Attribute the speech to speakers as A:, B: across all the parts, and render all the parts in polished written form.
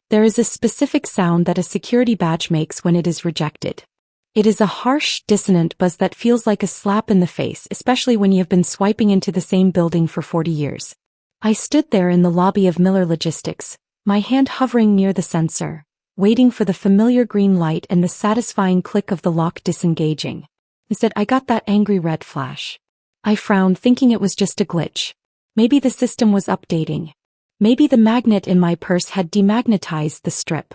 A: There is a specific sound that a security badge makes when it is rejected. It is a harsh, dissonant buzz that feels like a slap in the face, especially when you have been swiping into the same building for 40 years. I stood there in the lobby of Miller Logistics, my hand hovering near the sensor, waiting for the familiar green light and the satisfying click of the lock disengaging. Instead, I got that angry red flash. I frowned, thinking it was just a glitch. Maybe the system was updating. Maybe the magnet in my purse had demagnetized the strip.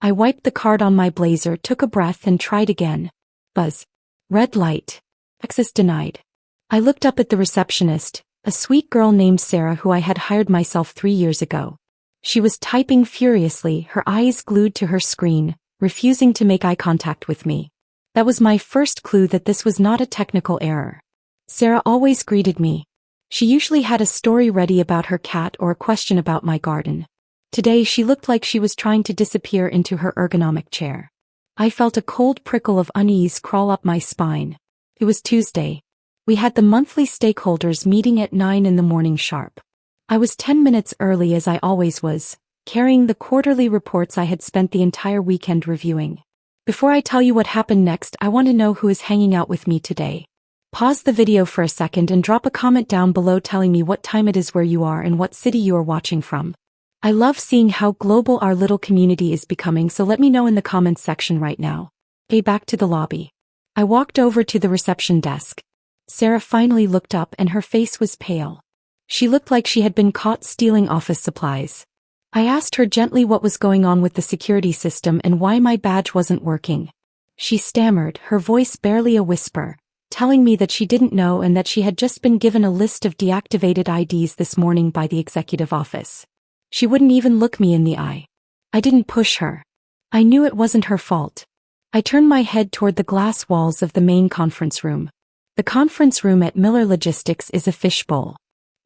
A: I wiped the card on my blazer, took a breath and tried again. Buzz. Red light. Access denied. I looked up at the receptionist, a sweet girl named Sarah who I had hired myself 3 years ago. She was typing furiously, her eyes glued to her screen, refusing to make eye contact with me. That was my first clue that this was not a technical error. Sarah always greeted me. She usually had a story ready about her cat or a question about my garden. Today she looked like she was trying to disappear into her ergonomic chair. I felt a cold prickle of unease crawl up my spine. It was Tuesday. We had the monthly stakeholders meeting at 9 in the morning sharp. I was 10 minutes early as I always was, carrying the quarterly reports I had spent the entire weekend reviewing. Before I tell you what happened next, I want to know who is hanging out with me today. Pause the video for a second and drop a comment down below telling me what time it is where you are and what city you are watching from. I love seeing how global our little community is becoming, so let me know in the comments section right now. Okay, back to the lobby. I walked over to the reception desk. Sarah finally looked up and her face was pale. She looked like she had been caught stealing office supplies. I asked her gently what was going on with the security system and why my badge wasn't working. She stammered, her voice barely a whisper, telling me that she didn't know and that she had just been given a list of deactivated IDs this morning by the executive office. She wouldn't even look me in the eye. I didn't push her. I knew it wasn't her fault. I turned my head toward the glass walls of the main conference room. The conference room at Miller Logistics is a fishbowl.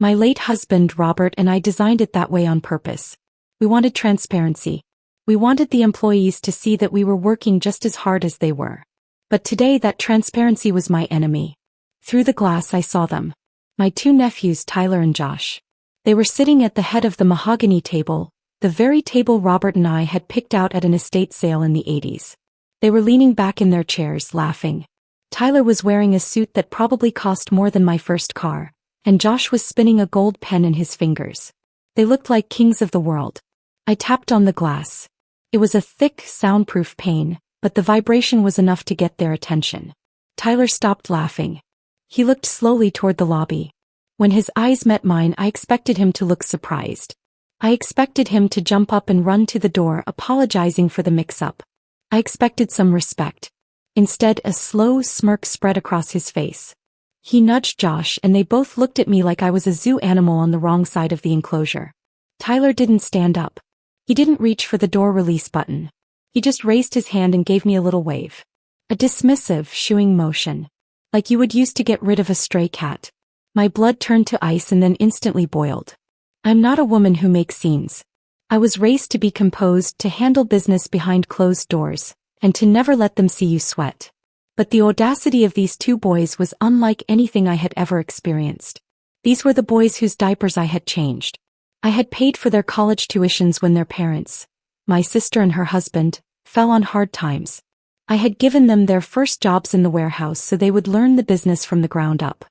A: My late husband, Robert, and I designed it that way on purpose. We wanted transparency. We wanted the employees to see that we were working just as hard as they were. But today that transparency was my enemy. Through the glass I saw them. My 2 nephews, Tyler and Josh. They were sitting at the head of the mahogany table, the very table Robert and I had picked out at an estate sale in the 80s. They were leaning back in their chairs, laughing. Tyler was wearing a suit that probably cost more than my first car, and Josh was spinning a gold pen in his fingers. They looked like kings of the world. I tapped on the glass. It was a thick, soundproof pane, but the vibration was enough to get their attention. Tyler stopped laughing. He looked slowly toward the lobby. When his eyes met mine, I expected him to look surprised. I expected him to jump up and run to the door, apologizing for the mix-up. I expected some respect. Instead, a slow smirk spread across his face. He nudged Josh and they both looked at me like I was a zoo animal on the wrong side of the enclosure. Tyler didn't stand up. He didn't reach for the door release button. He just raised his hand and gave me a little wave. A dismissive, shooing motion. Like you would use to get rid of a stray cat. My blood turned to ice and then instantly boiled. I'm not a woman who makes scenes. I was raised to be composed, to handle business behind closed doors, and to never let them see you sweat. But the audacity of these 2 boys was unlike anything I had ever experienced. These were the boys whose diapers I had changed. I had paid for their college tuitions when their parents, my sister and her husband, fell on hard times. I had given them their first jobs in the warehouse so they would learn the business from the ground up.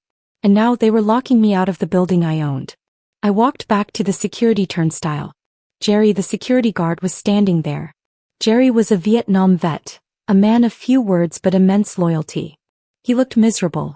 A: And now they were locking me out of the building I owned. I walked back to the security turnstile. Jerry, the security guard, was standing there. Jerry was a Vietnam vet, a man of few words but immense loyalty. He looked miserable.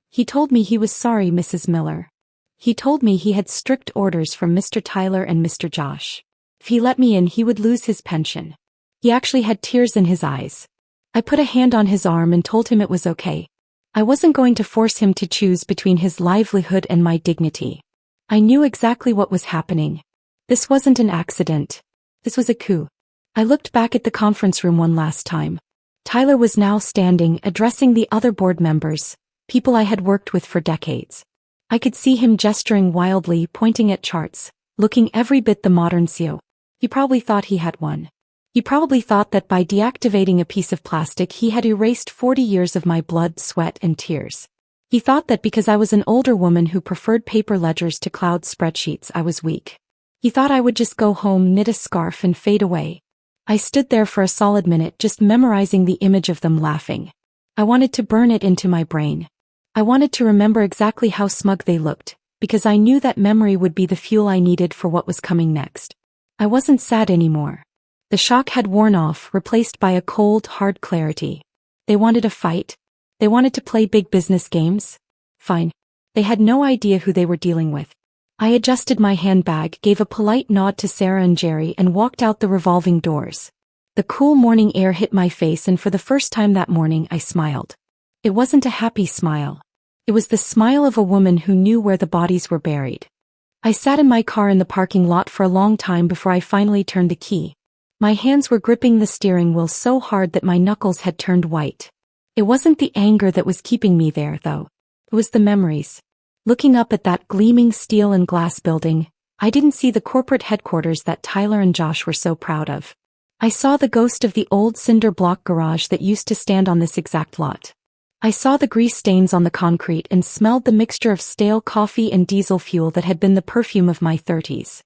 A: He told me he was sorry, Mrs. Miller. He told me he had strict orders from Mr. Tyler and Mr. Josh. If he let me in, he would lose his pension. He actually had tears in his eyes. I put a hand on his arm and told him it was okay. I wasn't going to force him to choose between his livelihood and my dignity. I knew exactly what was happening. This wasn't an accident. This was a coup. I looked back at the conference room one last time. Tyler was now standing, addressing the other board members, people I had worked with for decades. I could see him gesturing wildly, pointing at charts, looking every bit the modern CEO. He probably thought he had won. He probably thought that by deactivating a piece of plastic he had erased 40 years of my blood, sweat, and tears. He thought that because I was an older woman who preferred paper ledgers to cloud spreadsheets I was weak. He thought I would just go home, knit a scarf and fade away. I stood there for a solid minute just memorizing the image of them laughing. I wanted to burn it into my brain. I wanted to remember exactly how smug they looked, because I knew that memory would be the fuel I needed for what was coming next. I wasn't sad anymore. The shock had worn off, replaced by a cold, hard clarity. They wanted a fight. They wanted to play big business games. Fine. They had no idea who they were dealing with. I adjusted my handbag, gave a polite nod to Sarah and Jerry, and walked out the revolving doors. The cool morning air hit my face, and for the first time that morning I smiled. It wasn't a happy smile. It was the smile of a woman who knew where the bodies were buried. I sat in my car in the parking lot for a long time before I finally turned the key. My hands were gripping the steering wheel so hard that my knuckles had turned white. It wasn't the anger that was keeping me there, though. It was the memories. Looking up at that gleaming steel and glass building, I didn't see the corporate headquarters that Tyler and Josh were so proud of. I saw the ghost of the old cinder block garage that used to stand on this exact lot. I saw the grease stains on the concrete and smelled the mixture of stale coffee and diesel fuel that had been the perfume of my 30s.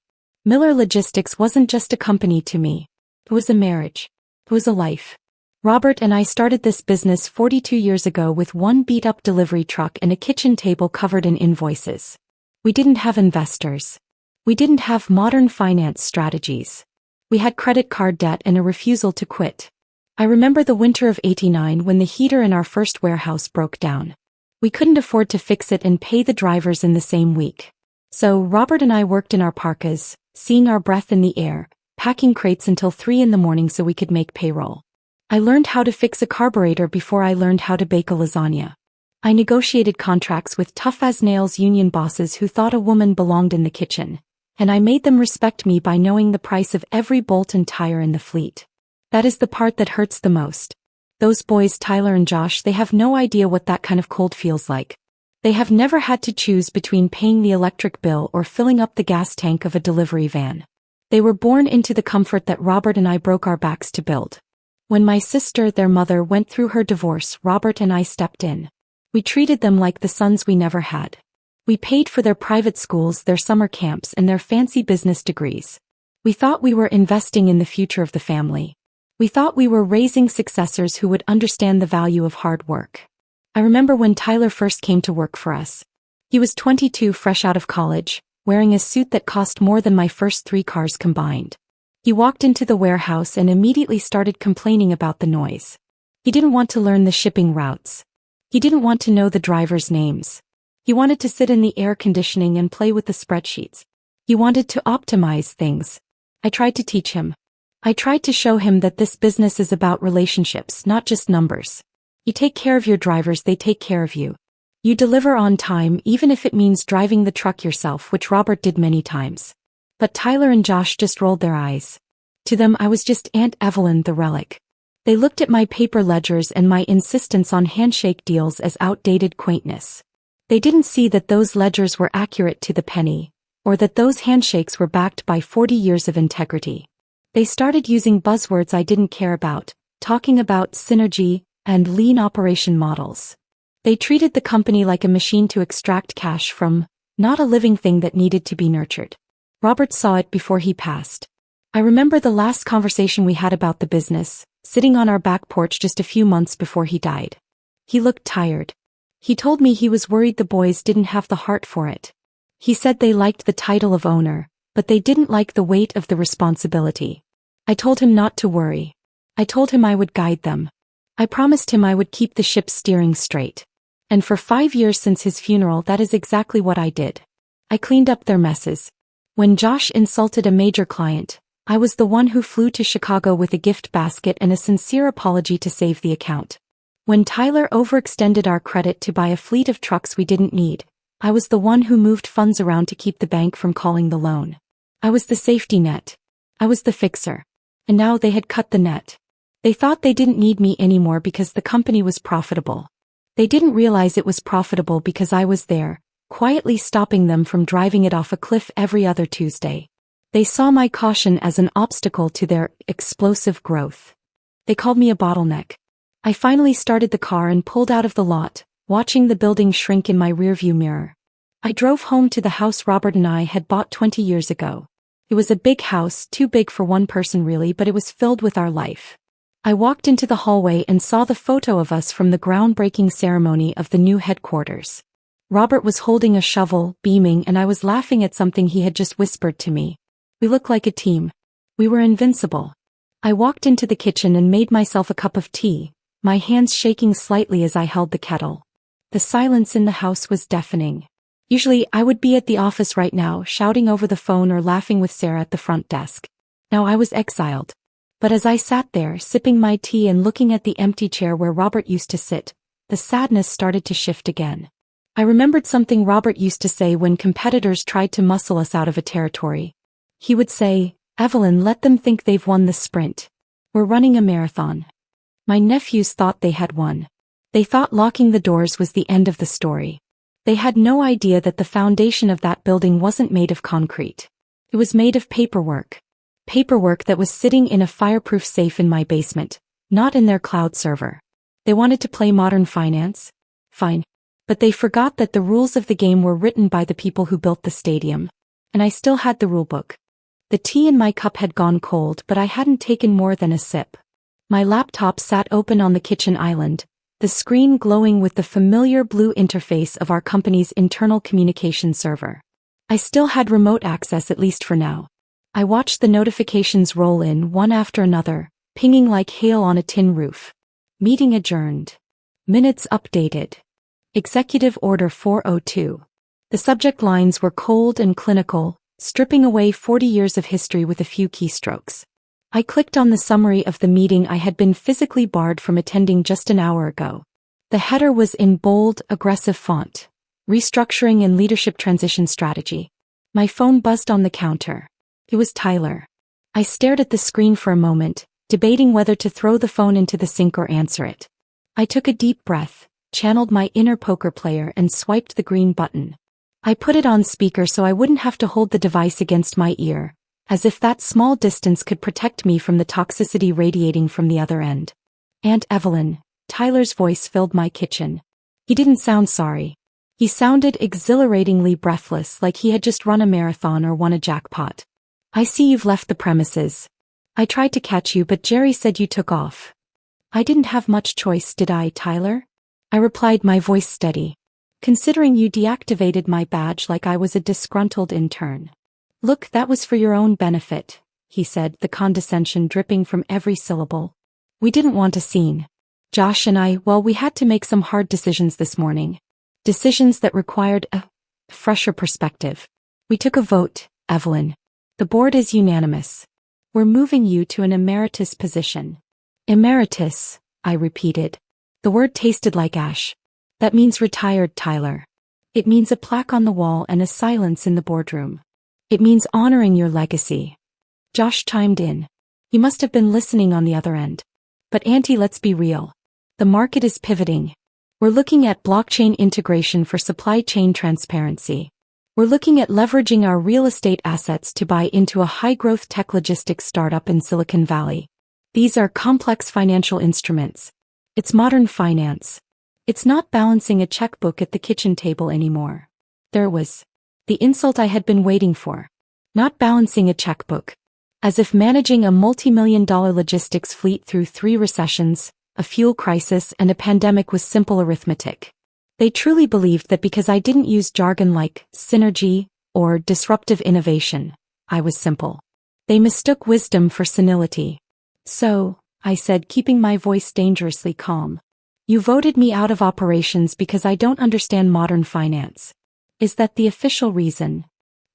A: Miller Logistics wasn't just a company to me. It was a marriage. It was a life. Robert and I started this business 42 years ago with one beat-up delivery truck and a kitchen table covered in invoices. We didn't have investors. We didn't have modern finance strategies. We had credit card debt and a refusal to quit. I remember the winter of '89 when the heater in our first warehouse broke down. We couldn't afford to fix it and pay the drivers in the same week. So Robert and I worked in our parkas, seeing our breath in the air, packing crates until 3 in the morning so we could make payroll. I learned how to fix a carburetor before I learned how to bake a lasagna. I negotiated contracts with tough-as-nails union bosses who thought a woman belonged in the kitchen, and I made them respect me by knowing the price of every bolt and tire in the fleet. That is the part that hurts the most. Those boys, Tyler and Josh, they have no idea what that kind of cold feels like. They have never had to choose between paying the electric bill or filling up the gas tank of a delivery van. They were born into the comfort that Robert and I broke our backs to build. When my sister, their mother, went through her divorce, Robert and I stepped in. We treated them like the sons we never had. We paid for their private schools, their summer camps, and their fancy business degrees. We thought we were investing in the future of the family. We thought we were raising successors who would understand the value of hard work. I remember when Tyler first came to work for us. He was 22, fresh out of college, wearing a suit that cost more than my first 3 cars combined. He walked into the warehouse and immediately started complaining about the noise. He didn't want to learn the shipping routes. He didn't want to know the drivers' names. He wanted to sit in the air conditioning and play with the spreadsheets. He wanted to optimize things. I tried to teach him. I tried to show him that this business is about relationships, not just numbers. You take care of your drivers, they take care of you. You deliver on time, even if it means driving the truck yourself, which Robert did many times. But Tyler and Josh just rolled their eyes. To them, I was just Aunt Evelyn, the relic. They looked at my paper ledgers and my insistence on handshake deals as outdated quaintness. They didn't see that those ledgers were accurate to the penny, or that those handshakes were backed by 40 years of integrity. They started using buzzwords I didn't care about, talking about synergy and lean operation models. They treated the company like a machine to extract cash from, not a living thing that needed to be nurtured. Robert saw it before he passed. I remember the last conversation we had about the business, sitting on our back porch just a few months before he died. He looked tired. He told me he was worried the boys didn't have the heart for it. He said they liked the title of owner, but they didn't like the weight of the responsibility. I told him not to worry. I told him I would guide them. I promised him I would keep the ship steering straight. And for 5 years since his funeral, that is exactly what I did. I cleaned up their messes. When Josh insulted a major client, I was the one who flew to Chicago with a gift basket and a sincere apology to save the account. When Tyler overextended our credit to buy a fleet of trucks we didn't need, I was the one who moved funds around to keep the bank from calling the loan. I was the safety net. I was the fixer. And now they had cut the net. They thought they didn't need me anymore because the company was profitable. They didn't realize it was profitable because I was there, quietly stopping them from driving it off a cliff every other Tuesday. They saw my caution as an obstacle to their explosive growth. They called me a bottleneck. I finally started the car and pulled out of the lot, watching the building shrink in my rearview mirror. I drove home to the house Robert and I had bought 20 years ago. It was a big house, too big for one person really, but it was filled with our life. I walked into the hallway and saw the photo of us from the groundbreaking ceremony of the new headquarters. Robert was holding a shovel, beaming, and I was laughing at something he had just whispered to me. We looked like a team. We were invincible. I walked into the kitchen and made myself a cup of tea, my hands shaking slightly as I held the kettle. The silence in the house was deafening. Usually I would be at the office right now, shouting over the phone or laughing with Sarah at the front desk. Now I was exiled. But as I sat there, sipping my tea and looking at the empty chair where Robert used to sit, the sadness started to shift again. I remembered something Robert used to say when competitors tried to muscle us out of a territory. He would say, "Evelyn, let them think they've won the sprint. We're running a marathon." My nephews thought they had won. They thought locking the doors was the end of the story. They had no idea that the foundation of that building wasn't made of concrete. It was made of paperwork. Paperwork that was sitting in a fireproof safe in my basement, not in their cloud server. They wanted to play modern finance? Fine. But they forgot that the rules of the game were written by the people who built the stadium. And I still had the rulebook. The tea in my cup had gone cold, but I hadn't taken more than a sip. My laptop sat open on the kitchen island, the screen glowing with the familiar blue interface of our company's internal communication server. I still had remote access, at least for now. I watched the notifications roll in one after another, pinging like hail on a tin roof. Meeting adjourned. Minutes updated. Executive Order 402. The subject lines were cold and clinical, stripping away 40 years of history with a few keystrokes. I clicked on the summary of the meeting I had been physically barred from attending just an hour ago. The header was in bold, aggressive font. Restructuring and leadership transition strategy. My phone buzzed on the counter. It was Tyler. I stared at the screen for a moment, debating whether to throw the phone into the sink or answer it. I took a deep breath, channeled my inner poker player and swiped the green button. I put it on speaker so I wouldn't have to hold the device against my ear, as if that small distance could protect me from the toxicity radiating from the other end. "Aunt Evelyn," Tyler's voice filled my kitchen. He didn't sound sorry. He sounded exhilaratingly breathless, like he had just run a marathon or won a jackpot. "I see you've left the premises. I tried to catch you, but Jerry said you took off." "I didn't have much choice, did I, Tyler?" I replied, my voice steady. "Considering you deactivated my badge like I was a disgruntled intern." "Look, that was for your own benefit," he said, the condescension dripping from every syllable. "We didn't want a scene. Josh and I, well, we had to make some hard decisions this morning. Decisions that required a fresher perspective. We took a vote, Evelyn. The board is unanimous. We're moving you to an emeritus position." "Emeritus," I repeated. The word tasted like ash. "That means retired, Tyler. It means a plaque on the wall and a silence in the boardroom. It means honoring your legacy." Josh chimed in. He must have been listening on the other end. "But Auntie, let's be real. The market is pivoting. We're looking at blockchain integration for supply chain transparency. We're looking at leveraging our real estate assets to buy into a high-growth tech logistics startup in Silicon Valley. These are complex financial instruments. It's modern finance. It's not balancing a checkbook at the kitchen table anymore." There was the insult I had been waiting for. Not balancing a checkbook. As if managing a multi-million-dollar logistics fleet through 3 recessions, a fuel crisis, and a pandemic was simple arithmetic. They truly believed that because I didn't use jargon like synergy or disruptive innovation, I was simple. They mistook wisdom for senility. "So," I said, keeping my voice dangerously calm, "you voted me out of operations because I don't understand modern finance. Is that the official reason?"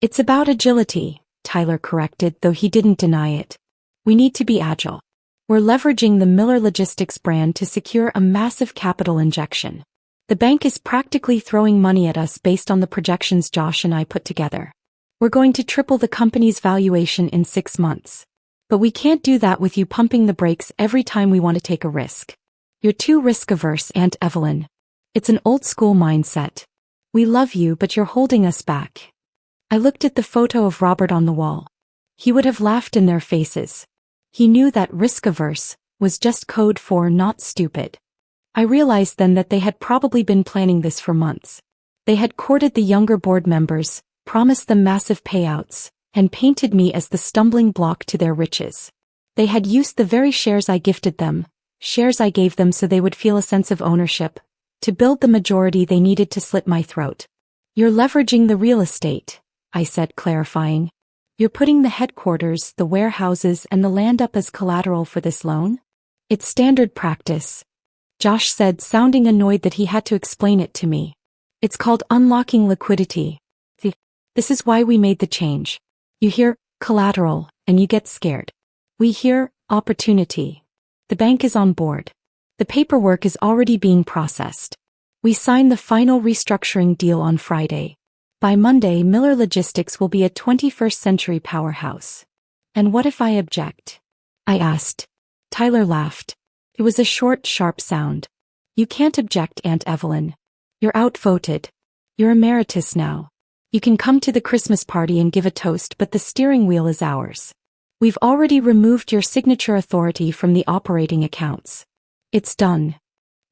A: "It's about agility," Tyler corrected, though he didn't deny it. "We need to be agile. We're leveraging the Miller Logistics brand to secure a massive capital injection. The bank is practically throwing money at us based on the projections Josh and I put together. We're going to triple the company's valuation in 6 months. But we can't do that with you pumping the brakes every time we want to take a risk. You're too risk-averse, Aunt Evelyn. It's an old-school mindset. We love you, but you're holding us back." I looked at the photo of Robert on the wall. He would have laughed in their faces. He knew that risk-averse was just code for not stupid. I realized then that they had probably been planning this for months. They had courted the younger board members, promised them massive payouts, and painted me as the stumbling block to their riches. They had used the very shares I gifted them, shares I gave them so they would feel a sense of ownership, to build the majority they needed to slit my throat. You're leveraging the real estate, I said, clarifying. You're putting the headquarters, the warehouses, and the land up as collateral for this loan? It's standard practice, Josh said, sounding annoyed that he had to explain it to me. It's called unlocking liquidity. This is why we made the change. You hear collateral, and you get scared. We hear opportunity. The bank is on board. The paperwork is already being processed. We signed the final restructuring deal on Friday. By Monday, Miller Logistics will be a 21st-century powerhouse. And what if I object? I asked. Tyler laughed. It was a short, sharp sound. You can't object, Aunt Evelyn. You're outvoted. You're emeritus now. You can come to the Christmas party and give a toast, but the steering wheel is ours. We've already removed your signature authority from the operating accounts. It's done.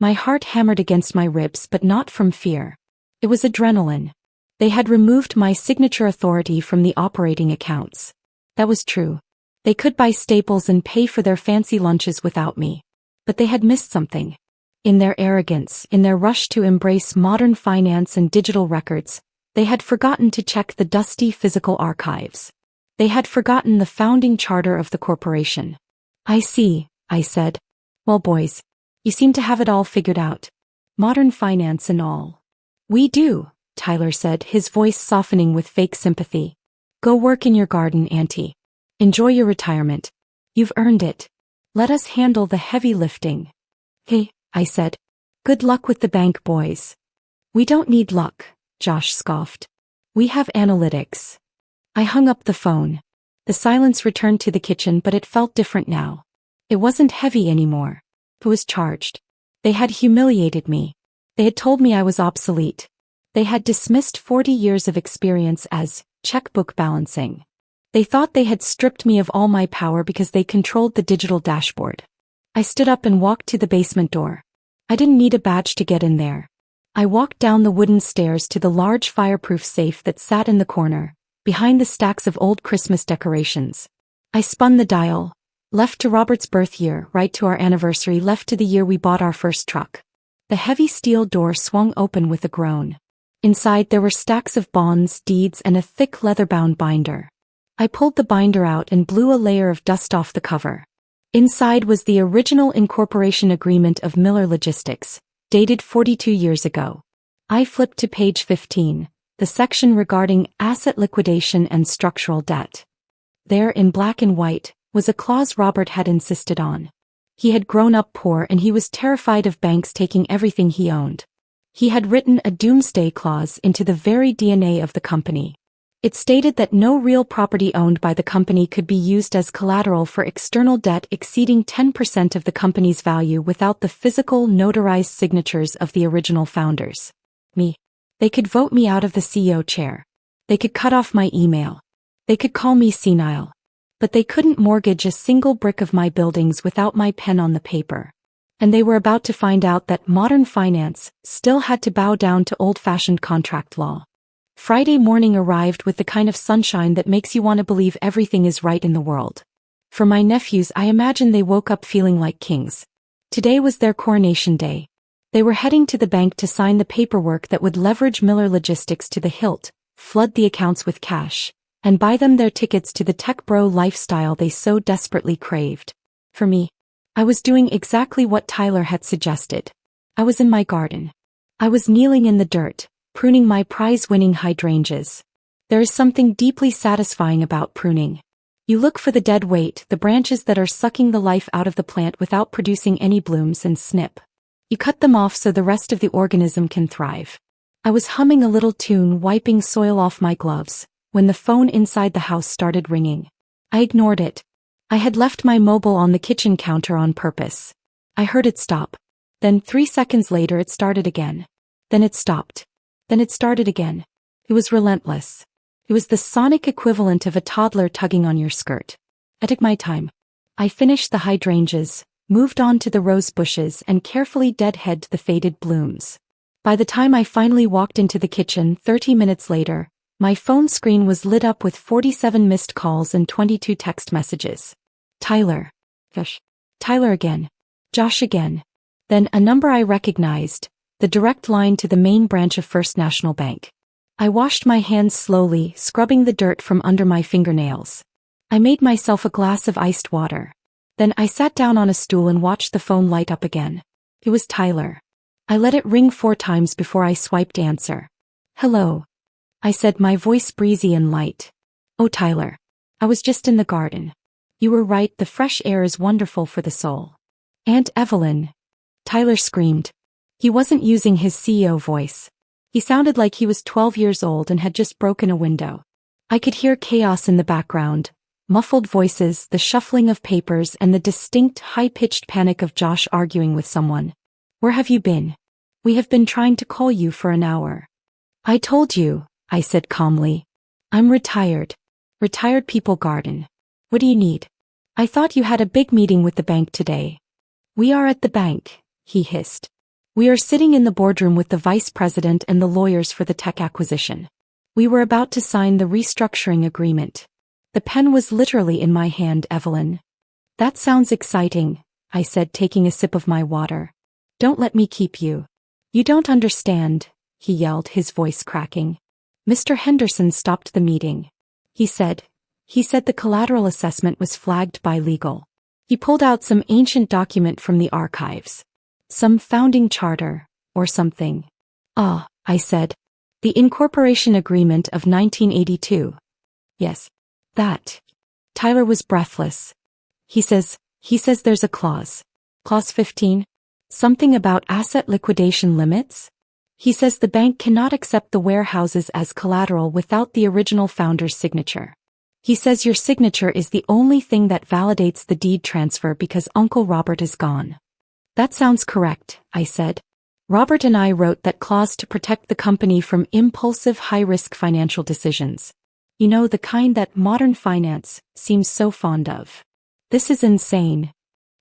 A: My heart hammered against my ribs, but not from fear. It was adrenaline. They had removed my signature authority from the operating accounts. That was true. They could buy staples and pay for their fancy lunches without me. But they had missed something. In their arrogance, in their rush to embrace modern finance and digital records, they had forgotten to check the dusty physical archives. They had forgotten the founding charter of the corporation. I see, I said. Well, boys, you seem to have it all figured out. Modern finance and all. We do, Tyler said, his voice softening with fake sympathy. Go work in your garden, Auntie. Enjoy your retirement. You've earned it. Let us handle the heavy lifting. Hey, I said. Good luck with the bank, boys. We don't need luck, Josh scoffed. We have analytics. I hung up the phone. The silence returned to the kitchen, but it felt different now. It wasn't heavy anymore. It was charged. They had humiliated me. They had told me I was obsolete. They had dismissed 40 years of experience as checkbook balancing. They thought they had stripped me of all my power because they controlled the digital dashboard. I stood up and walked to the basement door. I didn't need a badge to get in there. I walked down the wooden stairs to the large fireproof safe that sat in the corner, behind the stacks of old Christmas decorations. I spun the dial, left to Robert's birth year, right to our anniversary, left to the year we bought our first truck. The heavy steel door swung open with a groan. Inside there were stacks of bonds, deeds, and a thick leather-bound binder. I pulled the binder out and blew a layer of dust off the cover. Inside was the original incorporation agreement of Miller Logistics, dated 42 years ago. I flipped to page 15, the section regarding asset liquidation and structural debt. There, in black and white, was a clause Robert had insisted on. He had grown up poor and he was terrified of banks taking everything he owned. He had written a doomsday clause into the very DNA of the company. It stated that no real property owned by the company could be used as collateral for external debt exceeding 10% of the company's value without the physical, notarized signatures of the original founders. Me. They could vote me out of the CEO chair. They could cut off my email. They could call me senile. But they couldn't mortgage a single brick of my buildings without my pen on the paper. And they were about to find out that modern finance still had to bow down to old-fashioned contract law. Friday morning arrived with the kind of sunshine that makes you want to believe everything is right in the world. For my nephews, I imagine they woke up feeling like kings. Today was their coronation day. They were heading to the bank to sign the paperwork that would leverage Miller Logistics to the hilt, flood the accounts with cash, and buy them their tickets to the tech bro lifestyle they so desperately craved. For me, I was doing exactly what Tyler had suggested. I was in my garden. I was kneeling in the dirt, pruning my prize-winning hydrangeas. There is something deeply satisfying about pruning. You look for the dead weight, the branches that are sucking the life out of the plant without producing any blooms, and snip. You cut them off so the rest of the organism can thrive. I was humming a little tune, wiping soil off my gloves, when the phone inside the house started ringing. I ignored it. I had left my mobile on the kitchen counter on purpose. I heard it stop. Then 3 seconds later it started again. Then it stopped. Then it started again. It was relentless. It was the sonic equivalent of a toddler tugging on your skirt. I took my time. I finished the hydrangeas, moved on to the rose bushes, and carefully deadheaded the faded blooms. By the time I finally walked into the kitchen 30 minutes later, My phone screen was lit up with 47 missed calls and 22 text messages. Tyler. Gosh. Tyler again. Josh again. Then a number I recognized, the direct line to the main branch of First National Bank. I washed my hands slowly, scrubbing the dirt from under my fingernails. I made myself a glass of iced water. Then I sat down on a stool and watched the phone light up again. It was Tyler. I let it ring 4 times before I swiped answer. Hello. I said, my voice breezy and light. Oh, Tyler. I was just in the garden. You were right, the fresh air is wonderful for the soul. Aunt Evelyn. Tyler screamed. He wasn't using his CEO voice. He sounded like he was 12 years old and had just broken a window. I could hear chaos in the background, muffled voices, the shuffling of papers, and the distinct, high-pitched panic of Josh arguing with someone. Where have you been? We have been trying to call you for an hour. I told you, I said calmly. I'm retired. Retired people garden. What do you need? I thought you had a big meeting with the bank today. We are at the bank, he hissed. We are sitting in the boardroom with the vice president and the lawyers for the tech acquisition. We were about to sign the restructuring agreement. The pen was literally in my hand, Evelyn. That sounds exciting, I said, taking a sip of my water. Don't let me keep you. You don't understand, he yelled, his voice cracking. Mr. Henderson stopped the meeting. He said the collateral assessment was flagged by legal. He pulled out some ancient document from the archives. Some founding charter, or something. Ah, I said. The incorporation agreement of 1982. Yes. That. Tyler was breathless. He says there's a clause. Clause 15? Something about asset liquidation limits? He says the bank cannot accept the warehouses as collateral without the original founder's signature. He says your signature is the only thing that validates the deed transfer because Uncle Robert is gone. That sounds correct, I said. Robert and I wrote that clause to protect the company from impulsive, high-risk financial decisions. You know, the kind that modern finance seems so fond of. This is insane.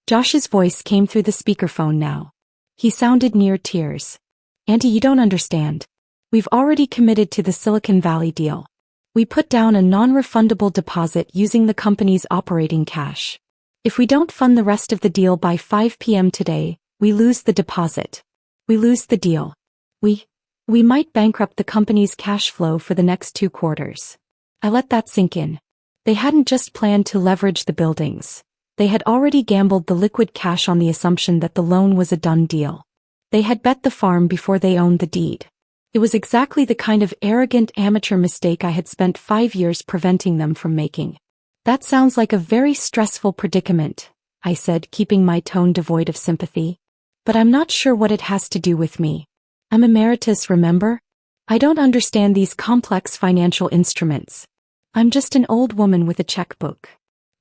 A: Josh's voice came through the speakerphone now. He sounded near tears. Auntie, you don't understand. We've already committed to the Silicon Valley deal. We put down a non-refundable deposit using the company's operating cash. If we don't fund the rest of the deal by 5 p.m. today, we lose the deposit. We lose the deal. We might bankrupt the company's cash flow for the next 2 quarters. I let that sink in. They hadn't just planned to leverage the buildings. They had already gambled the liquid cash on the assumption that the loan was a done deal. They had bet the farm before they owned the deed. It was exactly the kind of arrogant amateur mistake I had spent 5 years preventing them from making. That sounds like a very stressful predicament, I said, keeping my tone devoid of sympathy. But I'm not sure what it has to do with me. I'm emeritus, remember? I don't understand these complex financial instruments. I'm just an old woman with a checkbook.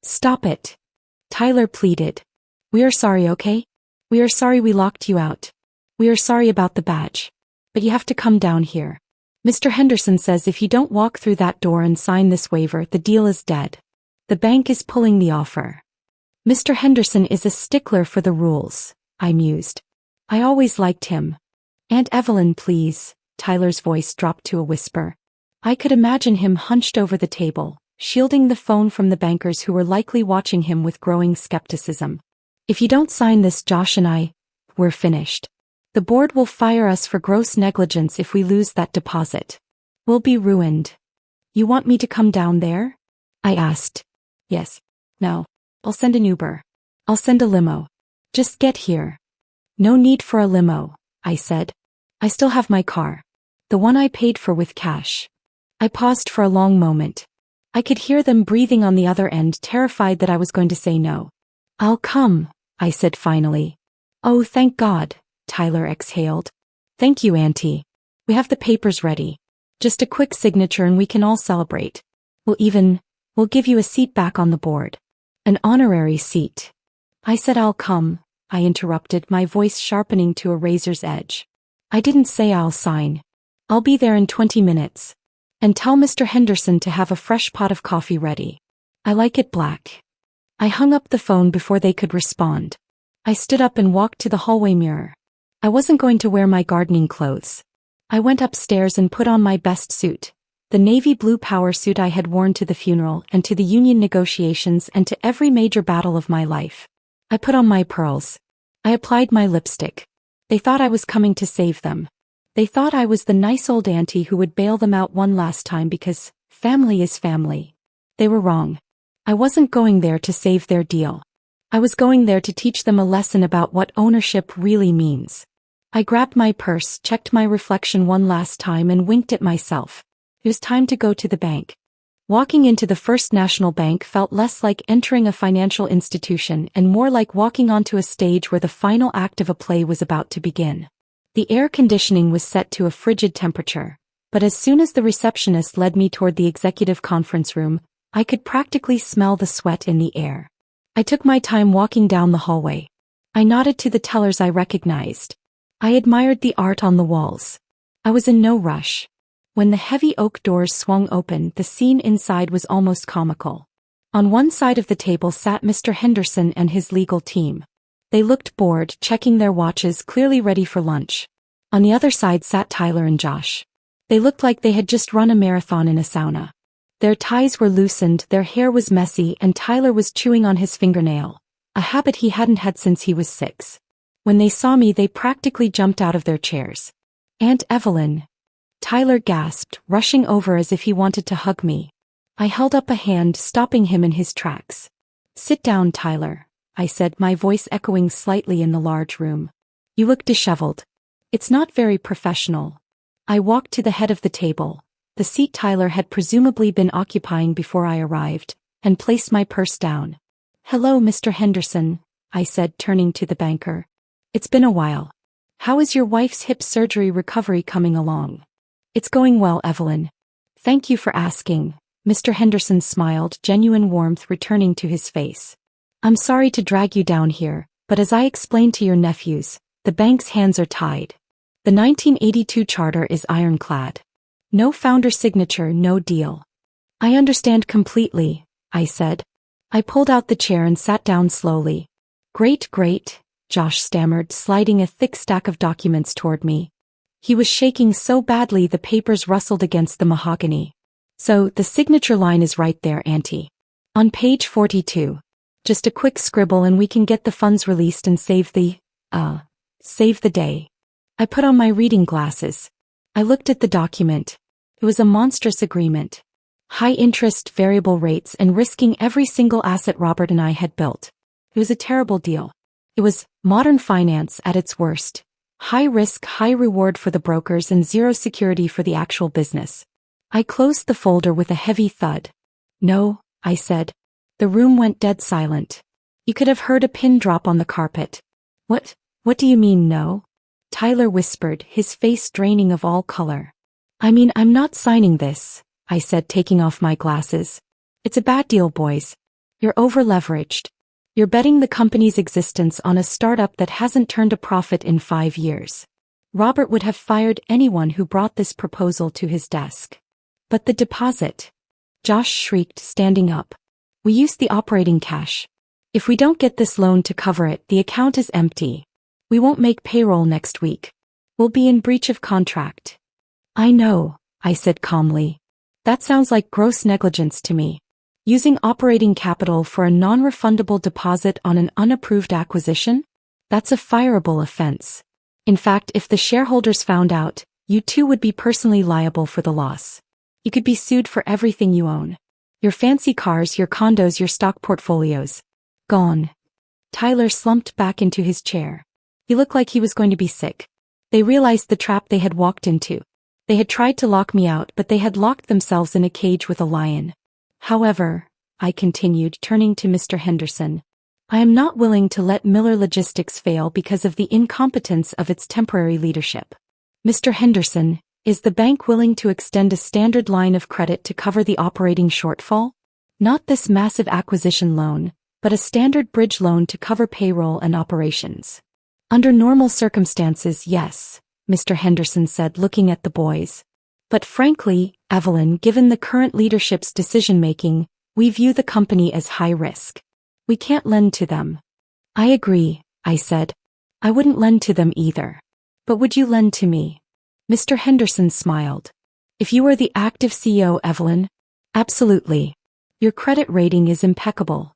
A: Stop it. Tyler pleaded. We are sorry, okay? We are sorry we locked you out. We are sorry about the badge. But you have to come down here. Mr. Henderson says if you don't walk through that door and sign this waiver, the deal is dead. The bank is pulling the offer. Mr. Henderson is a stickler for the rules, I mused. I always liked him. Aunt Evelyn, please, Tyler's voice dropped to a whisper. I could imagine him hunched over the table, shielding the phone from the bankers who were likely watching him with growing skepticism. If you don't sign this, Josh and we're finished. The board will fire us for gross negligence if we lose that deposit. We'll be ruined. You want me to come down there? I asked. Yes. No. I'll send an Uber. I'll send a limo. Just get here. No need for a limo, I said. I still have my car. The one I paid for with cash. I paused for a long moment. I could hear them breathing on the other end, terrified that I was going to say no. I'll come, I said finally. Oh, thank God, Tyler exhaled. Thank you, Auntie. We have the papers ready. Just a quick signature and we can all celebrate. We'll give you a seat back on the board. An honorary seat. I said I'll come, I interrupted, my voice sharpening to a razor's edge. I didn't say I'll sign. I'll be there in 20 minutes. And tell Mr. Henderson to have a fresh pot of coffee ready. I like it black. I hung up the phone before they could respond. I stood up and walked to the hallway mirror. I wasn't going to wear my gardening clothes. I went upstairs and put on my best suit, The navy blue power suit I had worn to the funeral and to the union negotiations and to every major battle of my life. I put on my pearls. I applied my lipstick. They thought I was coming to save them. They thought I was the nice old auntie who would bail them out one last time because family is family. They were wrong. I wasn't going there to save their deal. I was going there to teach them a lesson about what ownership really means. I grabbed my purse, checked my reflection one last time and winked at myself. It was time to go to the bank. Walking into the First National Bank felt less like entering a financial institution and more like walking onto a stage where the final act of a play was about to begin. The air conditioning was set to a frigid temperature, but as soon as the receptionist led me toward the executive conference room, I could practically smell the sweat in the air. I took my time walking down the hallway. I nodded to the tellers I recognized. I admired the art on the walls. I was in no rush. When the heavy oak doors swung open, the scene inside was almost comical. On one side of the table sat Mr. Henderson and his legal team. They looked bored, checking their watches, clearly ready for lunch. On the other side sat Tyler and Josh. They looked like they had just run a marathon in a sauna. Their ties were loosened, their hair was messy, and Tyler was chewing on his fingernail, a habit he hadn't had since he was 6. When they saw me, they practically jumped out of their chairs. "Aunt Evelyn," Tyler gasped, rushing over as if he wanted to hug me. I held up a hand, stopping him in his tracks. "Sit down, Tyler," I said, my voice echoing slightly in the large room. "You look disheveled. It's not very professional." I walked to the head of the table, the seat Tyler had presumably been occupying before I arrived, and placed my purse down. "Hello, Mr. Henderson," I said, turning to the banker. "It's been a while. How is your wife's hip surgery recovery coming along?" "It's going well, Evelyn. Thank you for asking." Mr. Henderson smiled, genuine warmth returning to his face. "I'm sorry to drag you down here, but as I explained to your nephews, the bank's hands are tied. The 1982 charter is ironclad. No founder signature, no deal." "I understand completely," I said. I pulled out the chair and sat down slowly. Great, Josh stammered, sliding a thick stack of documents toward me. He was shaking so badly the papers rustled against the mahogany. "So, the signature line is right there, Auntie. On page 42. Just a quick scribble and we can get the funds released and save the day." I put on my reading glasses. I looked at the document. It was a monstrous agreement. High interest, variable rates, and risking every single asset Robert and I had built. It was a terrible deal. It was modern finance at its worst. High risk, high reward for the brokers and zero security for the actual business. I closed the folder with a heavy thud. "No," I said. The room went dead silent. You could have heard a pin drop on the carpet. What do you mean, no?" Tyler whispered, his face draining of all color. "I mean, I'm not signing this," I said, taking off my glasses. "It's a bad deal, boys. You're over-leveraged. You're betting the company's existence on a startup that hasn't turned a profit in 5 years. Robert would have fired anyone who brought this proposal to his desk." "But the deposit," Josh shrieked, standing up. "We used the operating cash. If we don't get this loan to cover it, the account is empty. We won't make payroll next week. We'll be in breach of contract." "I know," I said calmly. "That sounds like gross negligence to me. Using operating capital for a non-refundable deposit on an unapproved acquisition? That's a fireable offense. In fact, if the shareholders found out, you too would be personally liable for the loss. You could be sued for everything you own. Your fancy cars, your condos, your stock portfolios. Gone." Tyler slumped back into his chair. He looked like he was going to be sick. They realized the trap they had walked into. They had tried to lock me out, but they had locked themselves in a cage with a lion. "However," I continued, turning to Mr. Henderson, "I am not willing to let Miller Logistics fail because of the incompetence of its temporary leadership. Mr. Henderson, is the bank willing to extend a standard line of credit to cover the operating shortfall? Not this massive acquisition loan, but a standard bridge loan to cover payroll and operations." "Under normal circumstances, yes," Mr. Henderson said, looking at the boys. "But frankly, Evelyn, given the current leadership's decision-making, we view the company as high risk. We can't lend to them." "I agree," I said. "I wouldn't lend to them either. But would you lend to me?" Mr. Henderson smiled. If you were the active CEO, Evelyn? Absolutely. Your credit rating is impeccable.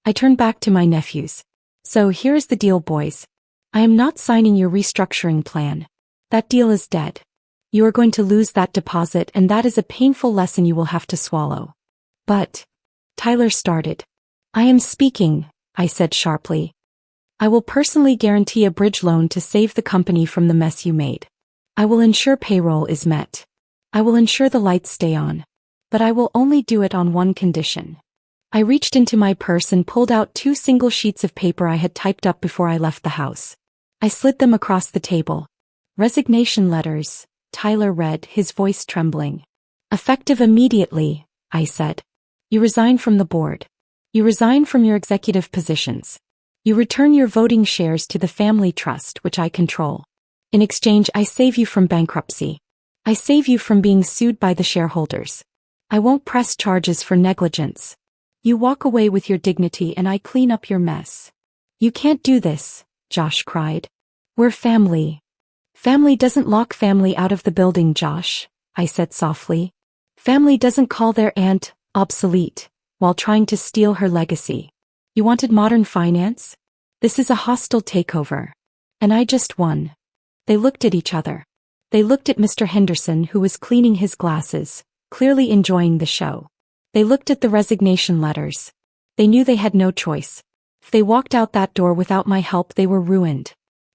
A: I turned back to my nephews. So here's the deal, boys. I am not signing your restructuring plan. That deal is dead. You are going to lose that deposit, and that is a painful lesson you will have to swallow. But, Tyler started. I am speaking, I said sharply. I will personally guarantee a bridge loan to save the company from the mess you made. I will ensure payroll is met. I will ensure the lights stay on. But I will only do it on one condition. I reached into my purse and pulled out 2 single sheets of paper I had typed up before I left the house. I slid them across the table. Resignation letters, Tyler read, his voice trembling. Effective immediately, I said. You resign from the board. You resign from your executive positions. You return your voting shares to the family trust, which I control. In exchange, I save you from bankruptcy. I save you from being sued by the shareholders. I won't press charges for negligence. You walk away with your dignity and I clean up your mess. You can't do this, Josh cried. We're family. Family doesn't lock family out of the building, Josh, I said softly. Family doesn't call their aunt obsolete while trying to steal her legacy. You wanted modern finance? This is a hostile takeover. And I just won. They looked at each other. They looked at Mr. Henderson, who was cleaning his glasses, clearly enjoying the show. They looked at the resignation letters. They knew they had no choice. If they walked out that door without my help, they were ruined.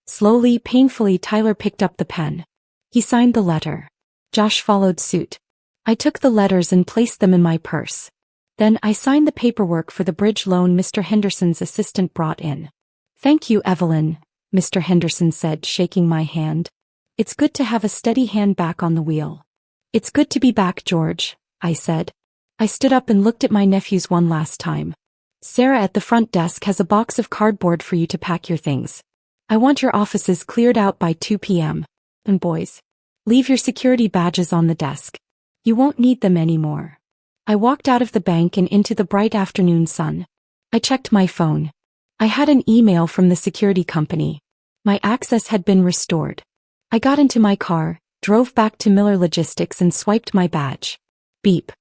A: Slowly, painfully, Tyler picked up the pen. He signed the letter. Josh followed suit. I took the letters and placed them in my purse. Then I signed the paperwork for the bridge loan Mr. Henderson's assistant brought in. Thank you, Evelyn, Mr. Henderson said, shaking my hand. It's good to have a steady hand back on the wheel. It's good to be back, George, I said. I stood up and looked at my nephews one last time. Sarah at the front desk has a box of cardboard for you to pack your things. I want your offices cleared out by 2 p.m. And boys, leave your security badges on the desk. You won't need them anymore. I walked out of the bank and into the bright afternoon sun. I checked my phone. I had an email from the security company. My access had been restored. I got into my car, drove back to Miller Logistics and swiped my badge. Beep.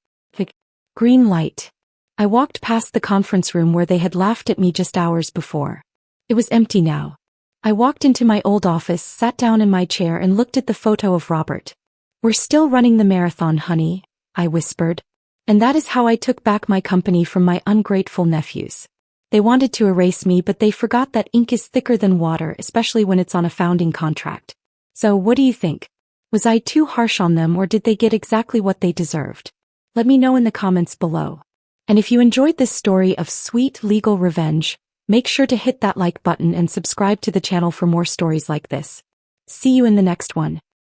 A: Green light. I walked past the conference room where they had laughed at me just hours before. It was empty now. I walked into my old office, sat down in my chair and looked at the photo of Robert. We're still running the marathon, honey, I whispered. And that is how I took back my company from my ungrateful nephews. They wanted to erase me, but they forgot that ink is thicker than water, especially when it's on a founding contract. So what do you think? Was I too harsh on them, or did they get exactly what they deserved? Let me know in the comments below. And if you enjoyed this story of sweet legal revenge, make sure to hit that like button and subscribe to the channel for more stories like this. See you in the next one.